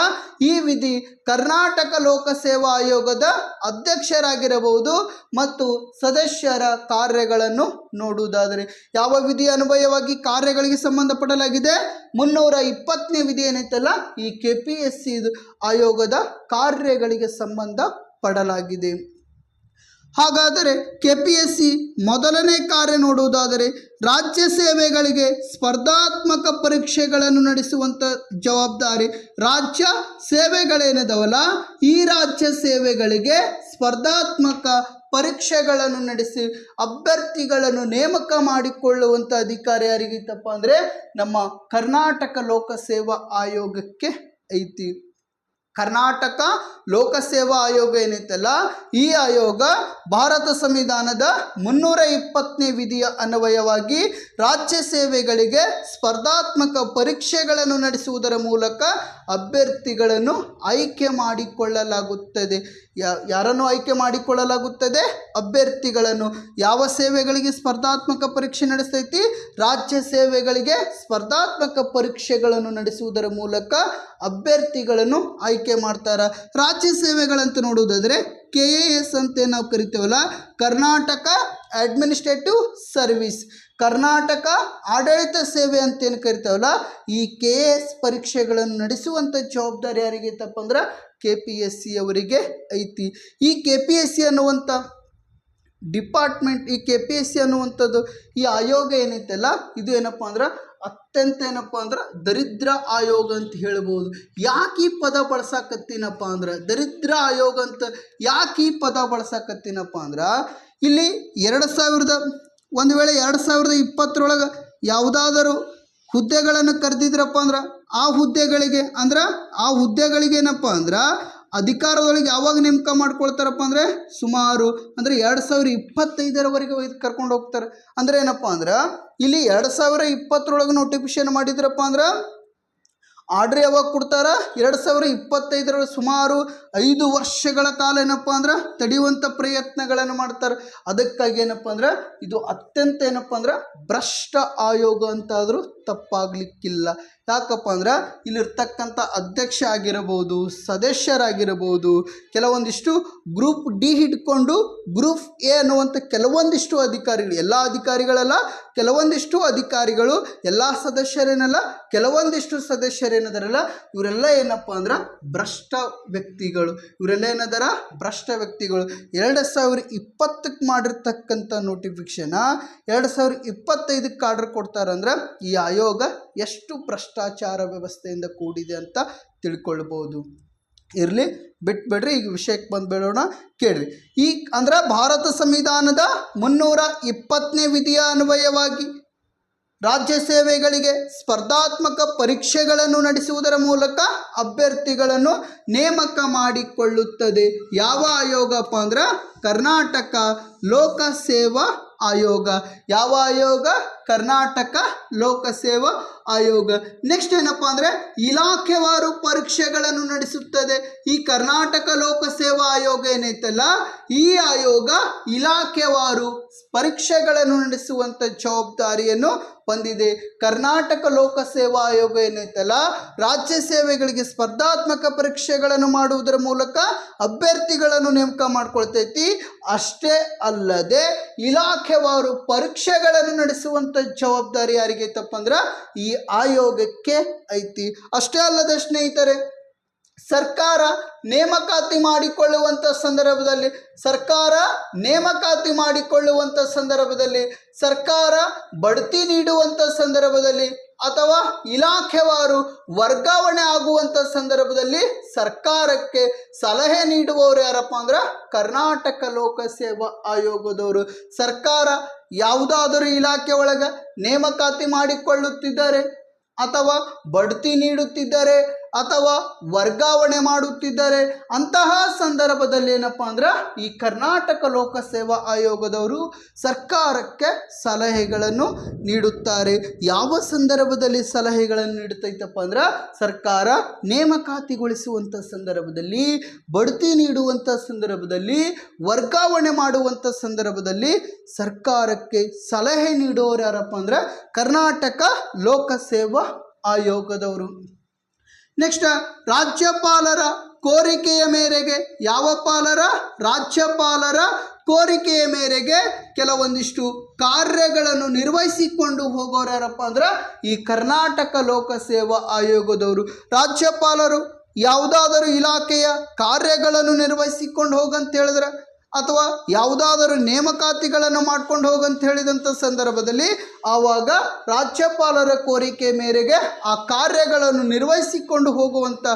ಈ ವಿಧಿ ಕರ್ನಾಟಕ ಲೋಕಸೇವಾ ಆಯೋಗದ ಅಧ್ಯಕ್ಷರಾಗಿರಬಹುದು ಮತ್ತು ಸದಸ್ಯರ ಕಾರ್ಯಗಳನ್ನು ನೋಡುವುದಾದರೆ ಯಾವ ವಿಧಿ ಅನ್ವಯವಾಗಿ ಕಾರ್ಯಗಳಿಗೆ ಸಂಬಂಧಪಡಲಾಗಿದೆ? 320ನೇ ವಿಧಿ ಏನೈತಲ್ಲ ಈ KPSC ಆಯೋಗದ ಕಾರ್ಯಗಳಿಗೆ ಸಂಬಂಧ ಪಡಲಾಗಿದೆ. ಹಾಗಾದರೆ KPSC ಮೊದಲನೇ ಕಾರ್ಯ ನೋಡುವುದಾದರೆ ರಾಜ್ಯ ಸೇವೆಗಳಿಗೆ ಸ್ಪರ್ಧಾತ್ಮಕ ಪರೀಕ್ಷೆಗಳನ್ನು ನಡೆಸುವಂಥ ಜವಾಬ್ದಾರಿ. ರಾಜ್ಯ ಸೇವೆಗಳೇನಿದಾವಲ್ಲ ಈ ರಾಜ್ಯ ಸೇವೆಗಳಿಗೆ ಸ್ಪರ್ಧಾತ್ಮಕ ಪರೀಕ್ಷೆಗಳನ್ನು ನಡೆಸಿ ಅಭ್ಯರ್ಥಿಗಳನ್ನು ನೇಮಕ ಮಾಡಿಕೊಳ್ಳುವಂಥ ಅಧಿಕಾರ ಯಾರಿಗಿತ್ತಪ್ಪ ಅಂದರೆ ನಮ್ಮ ಕರ್ನಾಟಕ ಲೋಕಸೇವಾ ಆಯೋಗಕ್ಕೆ ಐತಿ. ಕರ್ನಾಟಕ ಲೋಕಸೇವಾ ಆಯೋಗ ಏನೈತಲ್ಲ ಈ ಆಯೋಗ ಭಾರತ ಸಂವಿಧಾನದ 320ನೇ ವಿಧಿಯ ಅನ್ವಯವಾಗಿ ರಾಜ್ಯ ಸೇವೆಗಳಿಗೆ ಸ್ಪರ್ಧಾತ್ಮಕ ಪರೀಕ್ಷೆಗಳನ್ನು ನಡೆಸುವುದರ ಮೂಲಕ ಅಭ್ಯರ್ಥಿಗಳನ್ನು ಆಯ್ಕೆ ಮಾಡಿಕೊಳ್ಳಲಾಗುತ್ತದೆ. ಯಾರನ್ನು ಆಯ್ಕೆ ಮಾಡಿಕೊಳ್ಳಲಾಗುತ್ತದೆ? ಅಭ್ಯರ್ಥಿಗಳನ್ನು. ಯಾವ ಸೇವೆಗಳಿಗೆ ಸ್ಪರ್ಧಾತ್ಮಕ ಪರೀಕ್ಷೆ ನಡೆಸ್ತೈತಿ? ರಾಜ್ಯ ಸೇವೆಗಳಿಗೆ ಸ್ಪರ್ಧಾತ್ಮಕ ಪರೀಕ್ಷೆಗಳನ್ನು ನಡೆಸುವುದರ ಮೂಲಕ ಅಭ್ಯರ್ಥಿಗಳನ್ನು ಆಯ್ಕೆ ಮಾಡ್ತಾರೆ. ರಾಜ್ಯ ಸೇವೆಗಳಂತ ನೋಡುವುದಾದರೆ KAS ಅಂತ ನಾವು ಕರಿತೇವಲ್ಲ, ಕರ್ನಾಟಕ ಅಡ್ಮಿನಿಸ್ಟ್ರೇಟಿವ್ ಸರ್ವಿಸ್, ಕರ್ನಾಟಕ ಆಡಳಿತ ಸೇವೆ ಅಂತೇನು ಕರಿತೇವಲ್ಲ ಈ KAS ಪರೀಕ್ಷೆಗಳನ್ನು ನಡೆಸುವಂಥ ಜವಾಬ್ದಾರಿ ಯಾರಿಗೈತಪ್ಪ ಅಂದ್ರೆ KPSC ಅವರಿಗೆ ಐತಿ. ಈ KPSC ಅನ್ನುವಂಥ ಡಿಪಾರ್ಟ್ಮೆಂಟ್, ಈ KPSC ಅನ್ನುವಂಥದ್ದು ಈ ಆಯೋಗ ಏನೈತಲ್ಲ ಇದು ಏನಪ್ಪ ಅಂದ್ರೆ ಅತ್ಯಂತ ಏನಪ್ಪ ಅಂದ್ರೆ ದರಿದ್ರ ಆಯೋಗ ಅಂತ ಹೇಳ್ಬೋದು. ಯಾಕೆ ಈ ಪದ ಬಳಸಾಕತ್ತೀನಪ್ಪ ಅಂದ್ರೆ ದರಿದ್ರ ಆಯೋಗ ಅಂತ ಯಾಕೆ ಈ ಪದ ಬಳಸಾಕತ್ತೀನಪ್ಪ ಅಂದ್ರೆ ಇಲ್ಲಿ 2020 ಯಾವುದಾದರೂ ಹುದ್ದೆಗಳನ್ನು ಕರೆದಿದ್ರಪ್ಪ ಅಂದ್ರೆ ಆ ಹುದ್ದೆಗಳಿಗೆ ಏನಪ್ಪ ಅಂದ್ರೆ ಅಧಿಕಾರದೊಳಗೆ ಯಾವಾಗ ನೇಮಕ ಮಾಡ್ಕೊಳ್ತಾರಪ್ಪ ಅಂದರೆ ಸುಮಾರು ಅಂದರೆ 2025ರವರೆಗೆ ಕರ್ಕೊಂಡು ಹೋಗ್ತಾರೆ. ಅಂದರೆ ಏನಪ್ಪ ಅಂದ್ರೆ ಇಲ್ಲಿ 2020ರೊಳಗೆ ನೋಟಿಫಿಕೇಶನ್ ಮಾಡಿದ್ರಪ್ಪ ಅಂದ್ರೆ ಆರ್ಡ್ರ್ ಯಾವಾಗ ಕೊಡ್ತಾರ? 2025ರೊಳಗೆ ಸುಮಾರು 5 ವರ್ಷಗಳ ಕಾಲ ಏನಪ್ಪ ಅಂದ್ರೆ ತಡೆಯುವಂಥ ಪ್ರಯತ್ನಗಳನ್ನು ಮಾಡ್ತಾರೆ. ಅದಕ್ಕಾಗಿ ಏನಪ್ಪ ಅಂದ್ರೆ ಇದು ಅತ್ಯಂತ ಏನಪ್ಪ ಅಂದ್ರೆ ಭ್ರಷ್ಟ ಆಯೋಗ ಅಂತಾದರೂ ತಪ್ಪಾಗಲಿಕ್ಕಿಲ್ಲ. ಯಾಕಪ್ಪ ಅಂದ್ರೆ ಇಲ್ಲಿರ್ತಕ್ಕಂಥ ಅಧ್ಯಕ್ಷ ಆಗಿರಬಹುದು, ಸದಸ್ಯರಾಗಿರಬಹುದು, ಕೆಲವೊಂದಿಷ್ಟು ಗ್ರೂಪ್ ಡಿ ಹಿಡ್ಕೊಂಡು ಗ್ರೂಪ್ ಎ ಅನ್ನುವಂಥ ಕೆಲವೊಂದಿಷ್ಟು ಅಧಿಕಾರಿಗಳು, ಎಲ್ಲ ಅಧಿಕಾರಿಗಳಲ್ಲ, ಕೆಲವೊಂದಿಷ್ಟು ಅಧಿಕಾರಿಗಳು, ಎಲ್ಲ ಸದಸ್ಯರೇನಲ್ಲ, ಕೆಲವೊಂದಿಷ್ಟು ಸದಸ್ಯರೇನದಾರಲ್ಲ, ಇವರೆಲ್ಲ ಏನಪ್ಪ ಅಂದ್ರೆ ಭ್ರಷ್ಟ ವ್ಯಕ್ತಿಗಳು. 2020ಕ್ಕೆ ಮಾಡಿರ್ತಕ್ಕಂಥ ನೋಟಿಫಿಕೇಶನ್ 2025ಕ್ಕೆ ಆರ್ಡರ್ ಕೊಡ್ತಾರಂದ್ರೆ ಈ ಆಯೋಗ ಎಷ್ಟು ಭ್ರಷ್ಟಾಚಾರ ವ್ಯವಸ್ಥೆಯಿಂದ ಕೂಡಿದೆ ಅಂತ ತಿಳ್ಕೊಳ್ಬೋದು. ಇರಲಿ, ಬಿಟ್ಬಿಡ್ರಿ, ಈಗ ವಿಷಯಕ್ಕೆ ಬಂದುಬಿಡೋಣ. ಕೇಳ್ರಿ, ಈ ಅಂದ್ರೆ ಭಾರತ ಸಂವಿಧಾನದ 320ನೇ ವಿಧಿಯ ಅನ್ವಯವಾಗಿ ರಾಜ್ಯ ಸೇವೆಗಳಿಗೆ ಸ್ಪರ್ಧಾತ್ಮಕ ಪರೀಕ್ಷೆಗಳನ್ನು ನಡೆಸುವುದರ ಮೂಲಕ ಅಭ್ಯರ್ಥಿಗಳನ್ನು ನೇಮಕ ಮಾಡಿಕೊಳ್ಳುತ್ತದೆ. ಯಾವ ಆಯೋಗಪ್ಪ ಅಂದ್ರೆ ಕರ್ನಾಟಕ ಲೋಕಸೇವಾ ಆಯೋಗ. ಯಾವ ಆಯೋಗ? ಕರ್ನಾಟಕ ಲೋಕಸೇವಾ ಆಯೋಗ. ನೆಕ್ಸ್ಟ್ ಏನಪ್ಪ ಅಂದರೆ ಇಲಾಖೆವಾರು ಪರೀಕ್ಷೆಗಳನ್ನು ನಡೆಸುತ್ತದೆ. ಈ ಕರ್ನಾಟಕ ಲೋಕಸೇವಾ ಆಯೋಗ ಏನೈತಲ್ಲ ಈ ಆಯೋಗ ಇಲಾಖೆವಾರು ಪರೀಕ್ಷೆಗಳನ್ನು ನಡೆಸುವಂಥ ಜವಾಬ್ದಾರಿಯನ್ನು ಹೊಂದಿದೆ. ಕರ್ನಾಟಕ ಲೋಕಸೇವಾ ಆಯೋಗ ಏನೈತಲ್ಲ ರಾಜ್ಯ ಸೇವೆಗಳಿಗೆ ಸ್ಪರ್ಧಾತ್ಮಕ ಪರೀಕ್ಷೆಗಳನ್ನು ಮಾಡುವುದರ ಮೂಲಕ ಅಭ್ಯರ್ಥಿಗಳನ್ನು ನೇಮಕ ಮಾಡ್ಕೊಳ್ತೈತಿ. ಅಷ್ಟೇ ಅಲ್ಲದೆ ಇಲಾಖೆವಾರು ಪರೀಕ್ಷೆಗಳನ್ನು ನಡೆಸುವಂಥ ಜವಾಬ್ದಾರಿ ಯಾರಿಗೈತಪ್ಪ ಅಂದ್ರೆ ಈ ಆಯೋಗಕ್ಕೆ ಐತಿ. ಅಷ್ಟೇ ಅಲ್ಲದೆ ಸ್ನೇಹಿತರೆ, ಸರ್ಕಾರ ನೇಮಕಾತಿ ಮಾಡಿಕೊಳ್ಳುವಂಥ ಸಂದರ್ಭದಲ್ಲಿ ಸರ್ಕಾರ ಬಡ್ತಿ ನೀಡುವಂಥ ಸಂದರ್ಭದಲ್ಲಿ ಅಥವಾ ಇಲಾಖೆವಾರು ವರ್ಗಾವಣೆ ಆಗುವಂಥ ಸಂದರ್ಭದಲ್ಲಿ ಸರ್ಕಾರಕ್ಕೆ ಸಲಹೆ ನೀಡುವವರು ಯಾರಪ್ಪ ಅಂದ್ರೆ ಕರ್ನಾಟಕ ಲೋಕಸೇವಾ ಆಯೋಗದವರು. ಸರ್ಕಾರ ಯಾವುದಾದರೂ ಇಲಾಖೆ ಒಳಗೆ ನೇಮಕಾತಿ ಮಾಡಿಕೊಳ್ಳುತ್ತಿದ್ದಾರೆ ಅಥವಾ ಬಡ್ತಿ ನೀಡುತ್ತಿದ್ದಾರೆ ಅಥವಾ ವರ್ಗಾವಣೆ ಮಾಡುತ್ತಿದ್ದಾರೆ, ಅಂತಹ ಸಂದರ್ಭದಲ್ಲಿ ಏನಪ್ಪ ಅಂದ್ರೆ ಈ ಕರ್ನಾಟಕ ಲೋಕಸೇವಾ ಆಯೋಗದವರು ಸರ್ಕಾರಕ್ಕೆ ಸಲಹೆಗಳನ್ನು ನೀಡುತ್ತಾರೆ. ಯಾವ ಸಂದರ್ಭದಲ್ಲಿ ಸಲಹೆಗಳನ್ನು ನೀಡುತ್ತೈತಪ್ಪ ಅಂದ್ರೆ ಸರ್ಕಾರ ನೇಮಕಾತಿಗೊಳಿಸುವಂಥ ಸಂದರ್ಭದಲ್ಲಿ, ಬಡ್ತಿ ನೀಡುವಂಥ ಸಂದರ್ಭದಲ್ಲಿ, ವರ್ಗಾವಣೆ ಮಾಡುವಂಥ ಸಂದರ್ಭದಲ್ಲಿ ಸರ್ಕಾರಕ್ಕೆ ಸಲಹೆ ನೀಡುವವರು ಯಾರಪ್ಪ ಅಂದ್ರೆ ಕರ್ನಾಟಕ ಲೋಕಸೇವಾ ಆಯೋಗದವರು. ನೆಕ್ಸ್ಟ್, ರಾಜ್ಯಪಾಲರ ಕೋರಿಕೆಯ ಮೇರೆಗೆ ರಾಜ್ಯಪಾಲರ ಕೋರಿಕೆಯ ಮೇರೆಗೆ ಕೆಲವೊಂದಿಷ್ಟು ಕಾರ್ಯಗಳನ್ನು ನಿರ್ವಹಿಸಿಕೊಂಡು ಹೋಗೋರು ಯಾರಪ್ಪ ಅಂದ್ರೆ ಈ ಕರ್ನಾಟಕ ಲೋಕಸೇವಾ ಆಯೋಗದವರು. ರಾಜ್ಯಪಾಲರು ಯಾವುದಾದರೂ ಇಲಾಖೆಯ ಕಾರ್ಯಗಳನ್ನು ನಿರ್ವಹಿಸಿಕೊಂಡು ಹೋಗಂತ ಹೇಳಿದ್ರೆ ಅಥವಾ ಯಾವುದಾದರೂ ನೇಮಕಾತಿಗಳನ್ನು ಮಾಡ್ಕೊಂಡು ಹೋಗಂತ ಹೇಳಿದಂಥ ಸಂದರ್ಭದಲ್ಲಿ ಆವಾಗ ರಾಜ್ಯಪಾಲರ ಕೋರಿಕೆ ಮೇರೆಗೆ ಆ ಕಾರ್ಯಗಳನ್ನು ನಿರ್ವಹಿಸಿಕೊಂಡು ಹೋಗುವಂಥ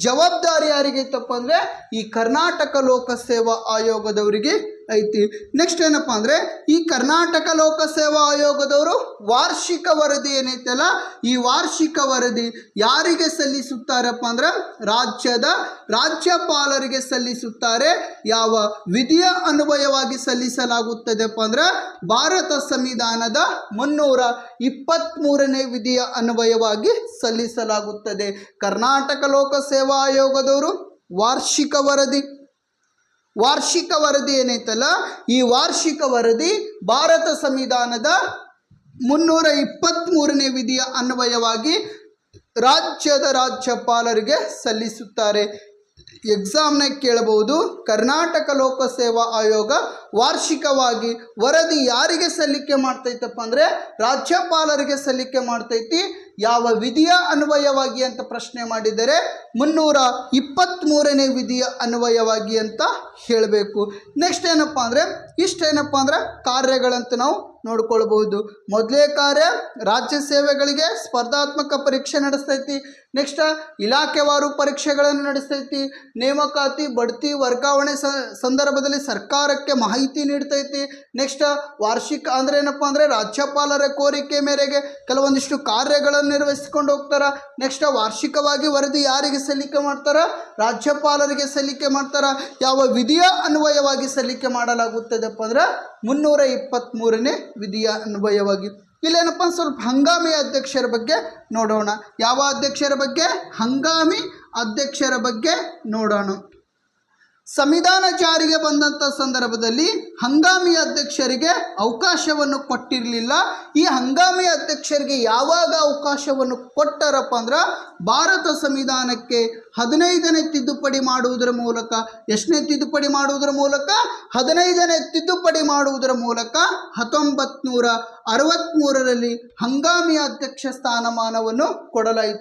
ಜವಾಬ್ದಾರಿ ಯಾರಿಗೈತಪ್ಪ ಅಂದರೆ ಈ ಕರ್ನಾಟಕ ಲೋಕಸೇವಾ ಆಯೋಗದವರಿಗೆ ಐತಿ. ನೆಕ್ಸ್ಟ್ ಏನಪ್ಪ ಅಂದರೆ ಈ ಕರ್ನಾಟಕ ಲೋಕಸೇವಾ ಆಯೋಗದವರು ವಾರ್ಷಿಕ ವರದಿ ಏನೈತಲ್ಲ, ಈ ವಾರ್ಷಿಕ ವರದಿ ಯಾರಿಗೆ ಸಲ್ಲಿಸುತ್ತಾರಪ್ಪ ಅಂದ್ರೆ ರಾಜ್ಯಪಾಲರಿಗೆ ಸಲ್ಲಿಸುತ್ತಾರೆ. ಯಾವ ವಿಧಿಯ ಅನ್ವಯವಾಗಿ ಸಲ್ಲಿಸಲಾಗುತ್ತದೆಪ್ಪ ಅಂದ್ರೆ ಭಾರತ ಸಂವಿಧಾನದ 323ನೇ ವಿಧಿಯ ಅನ್ವಯವಾಗಿ ಸಲ್ಲಿಸಲಾಗುತ್ತದೆ. ಕರ್ನಾಟಕ ಲೋಕಸೇವಾ ಆಯೋಗದವರು ವಾರ್ಷಿಕ ವರದಿ ಏನೈತಲ್ಲ, ಈ ವಾರ್ಷಿಕ ವರದಿ ಭಾರತ ಸಂವಿಧಾನದ 323ನೇ ವಿಧಿಯ ಅನ್ವಯವಾಗಿ ರಾಜ್ಯದ ರಾಜ್ಯಪಾಲರಿಗೆ ಸಲ್ಲಿಸುತ್ತಾರೆ. ಎಕ್ಸಾಮ್ನಾಗ ಕೇಳಬಹುದು, ಕರ್ನಾಟಕ ಲೋಕಸೇವಾ ಆಯೋಗ ವಾರ್ಷಿಕವಾಗಿ ವರದಿ ಯಾರಿಗೆ ಸಲ್ಲಿಕೆ ಮಾಡ್ತೈತಪ್ಪ ಅಂದರೆ ರಾಜ್ಯಪಾಲರಿಗೆ ಸಲ್ಲಿಕೆ ಮಾಡ್ತೈತಿ. ಯಾವ ವಿಧಿಯ ಅನ್ವಯವಾಗಿ ಅಂತ ಪ್ರಶ್ನೆ ಮಾಡಿದರೆ 323ನೇ ವಿಧಿಯ ಅನ್ವಯವಾಗಿ ಅಂತ ಹೇಳಬೇಕು. ನೆಕ್ಸ್ಟ್ ಏನಪ್ಪ ಅಂದರೆ ಇಷ್ಟೇನಪ್ಪ ಅಂದ್ರೆ ಕಾರ್ಯಗಳಂತ ನಾವು ನೋಡ್ಕೊಳ್ಬಹುದು. ಮೊದಲೇ ಕಾರ್ಯ ರಾಜ್ಯ ಸೇವೆಗಳಿಗೆ ಸ್ಪರ್ಧಾತ್ಮಕ ಪರೀಕ್ಷೆ ನಡೆಸ್ತೈತಿ. ನೆಕ್ಸ್ಟ್ ಇಲಾಖೆವಾರು ಪರೀಕ್ಷೆಗಳನ್ನು ನಡೆಸ್ತೈತಿ. ನೇಮಕಾತಿ, ಬಡ್ತಿ, ವರ್ಗಾವಣೆ ಸಂದರ್ಭದಲ್ಲಿ ಸರ್ಕಾರಕ್ಕೆ ಮಾಹಿತಿ ನೀಡ್ತೈತಿ. ನೆಕ್ಸ್ಟ್ ವಾರ್ಷಿಕ ಅಂದರೆ ಏನಪ್ಪ ಅಂದರೆ ರಾಜ್ಯಪಾಲರ ಕೋರಿಕೆ ಮೇರೆಗೆ ಕೆಲವೊಂದಿಷ್ಟು ಕಾರ್ಯಗಳನ್ನು ನಿರ್ವಹಿಸಿಕೊಂಡು ಹೋಗ್ತಾರ. ನೆಕ್ಸ್ಟ್ ವಾರ್ಷಿಕವಾಗಿ ವರದಿ ಯಾರಿಗೆ ಸಲ್ಲಿಕೆ ಮಾಡ್ತಾರ? ರಾಜ್ಯಪಾಲರಿಗೆ ಸಲ್ಲಿಕೆ ಮಾಡ್ತಾರ. ಯಾವ ವಿಧಿಯ ಅನ್ವಯವಾಗಿ ಸಲ್ಲಿಕೆ ಮಾಡಲಾಗುತ್ತದೆಪ್ಪ ಅಂದ್ರೆ 323ನೇ ವಿಧಿಯ ಅನ್ವಯವಾಗಿ. ಇಲ್ಲೇನಪ್ಪ ಸ್ವಲ್ಪ ಹಂಗಾಮಿ ಅಧ್ಯಕ್ಷರ ಬಗ್ಗೆ ನೋಡೋಣ. ಯಾವ ಅಧ್ಯಕ್ಷರ ಬಗ್ಗೆ? ಹಂಗಾಮಿ ಅಧ್ಯಕ್ಷರ ಬಗ್ಗೆ ನೋಡೋಣ. ಸಂವಿಧಾನ ಜಾರಿಗೆ ಬಂದಂಥ ಸಂದರ್ಭದಲ್ಲಿ ಹಂಗಾಮಿ ಅಧ್ಯಕ್ಷರಿಗೆ ಅವಕಾಶವನ್ನು ಕೊಟ್ಟಿರಲಿಲ್ಲ. ಈ ಹಂಗಾಮಿ ಅಧ್ಯಕ್ಷರಿಗೆ ಯಾವಾಗ ಅವಕಾಶವನ್ನು ಕೊಟ್ಟರಪ್ಪ ಅಂದ್ರೆ ಭಾರತ ಸಂವಿಧಾನಕ್ಕೆ 15ನೇ ತಿದ್ದುಪಡಿ ಮಾಡುವುದರ ಮೂಲಕ, ಎಷ್ಟನೇ ತಿದ್ದುಪಡಿ ಮಾಡುವುದರ ಮೂಲಕ? 15ನೇ ತಿದ್ದುಪಡಿ ಮಾಡುವುದರ ಮೂಲಕ 1963ರಲ್ಲಿ ಹಂಗಾಮಿ ಅಧ್ಯಕ್ಷ ಸ್ಥಾನಮಾನವನ್ನು ಕೊಡಲಾಯಿತು.